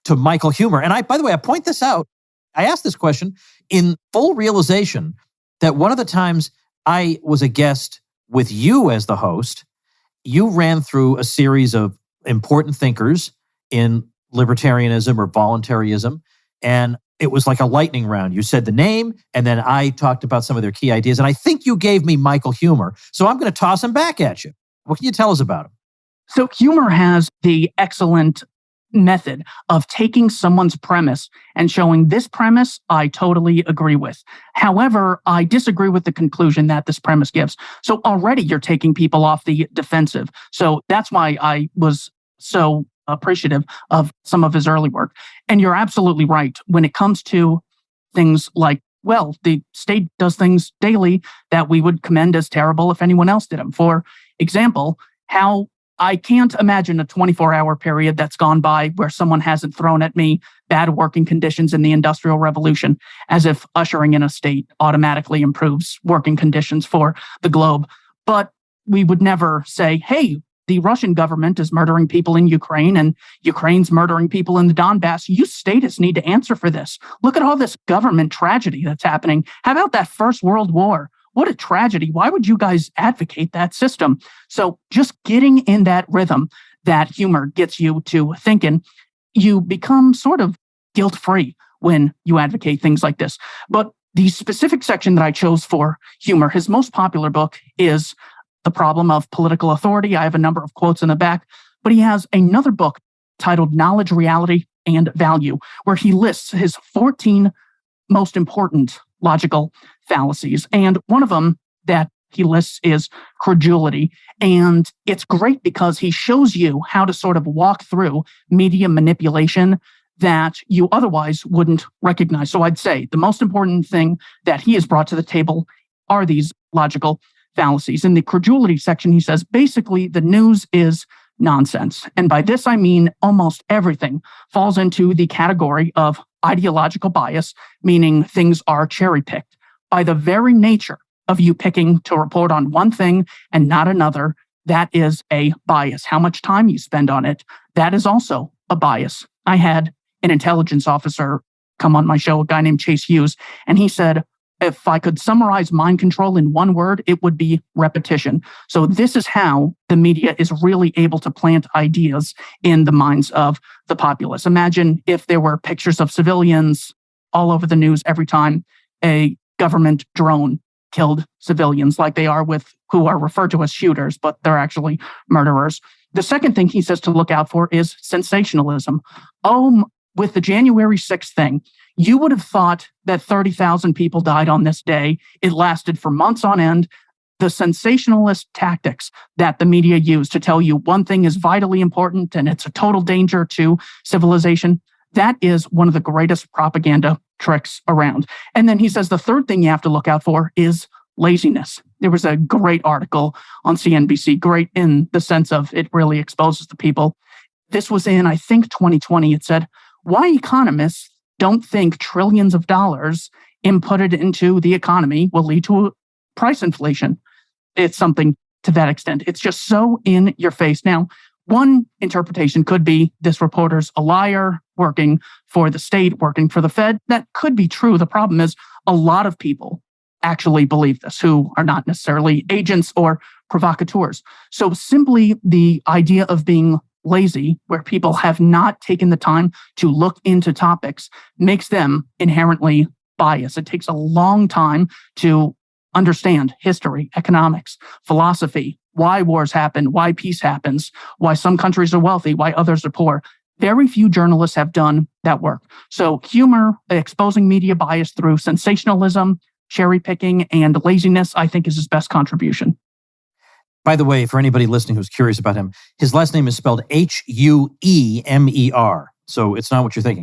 to Michael Huemer. And by the way, I point this out. I asked this question in full realization that one of the times I was a guest with you as the host, you ran through a series of important thinkers in libertarianism or voluntarism. And it was like a lightning round. You said the name, and then I talked about some of their key ideas. And I think you gave me Michael Huemer. So I'm going to toss him back at you. What can you tell us about him? So Huemer has the excellent method of taking someone's premise and showing this premise I totally agree with. However, I disagree with the conclusion that this premise gives. So already you're taking people off the defensive. So that's why I was so appreciative of some of his early work. And you're absolutely right. When it comes to things like, well, the state does things daily that we would commend as terrible if anyone else did them. For example, how I can't imagine a 24-hour period that's gone by where someone hasn't thrown at me bad working conditions in the Industrial Revolution, as if ushering in a state automatically improves working conditions for the globe. But we would never say, hey, the Russian government is murdering people in Ukraine and Ukraine's murdering people in the Donbass. You statists need to answer for this. Look at all this government tragedy that's happening. How about that First World War? What a tragedy. Why would you guys advocate that system? So just getting in that rhythm that Huemer gets you to thinking, you become sort of guilt-free when you advocate things like this. But the specific section that I chose for Huemer, his most popular book is The Problem of Political Authority. I have a number of quotes in the back, but he has another book titled Knowledge, Reality, and Value, where he lists his 14 most important logical fallacies. And one of them that he lists is credulity. And it's great because he shows you how to sort of walk through media manipulation that you otherwise wouldn't recognize. So I'd say the most important thing that he has brought to the table are these logical fallacies. In the credulity section, he says, basically, the news is nonsense. And by this, I mean almost everything falls into the category of ideological bias, meaning things are cherry-picked. By the very nature of you picking to report on one thing and not another, that is a bias. How much time you spend on it, that is also a bias. I had an intelligence officer come on my show, a guy named Chase Hughes, and he said, if I could summarize mind control in one word, it would be repetition. So this is how the media is really able to plant ideas in the minds of the populace. Imagine if there were pictures of civilians all over the news every time a government drone killed civilians, like they are with who are referred to as shooters, but they're actually murderers. The second thing he says to look out for is sensationalism. With the January 6th thing, you would have thought that 30,000 people died on this day. It lasted for months on end. The sensationalist tactics that the media use to tell you one thing is vitally important and it's a total danger to civilization, that is one of the greatest propaganda tricks around. And then he says the third thing you have to look out for is laziness. There was a great article on CNBC, great in the sense of it really exposes the people. This was in, I think, 2020. It said, why economists don't think trillions of dollars inputted into the economy will lead to price inflation. It's something to that extent. It's just so in your face. Now, one interpretation could be this reporter's a liar, working for the state, working for the Fed. That could be true. The problem is a lot of people actually believe this who are not necessarily agents or provocateurs. So simply the idea of being lazy, where people have not taken the time to look into topics, makes them inherently biased. It takes a long time to understand history, economics, philosophy, why wars happen, why peace happens, why some countries are wealthy, why others are poor. Very few journalists have done that work. So Huemer, exposing media bias through sensationalism, cherry picking, and laziness, I think is his best contribution. By the way, for anybody listening who's curious about him, his last name is spelled Huemer. So it's not what you're thinking.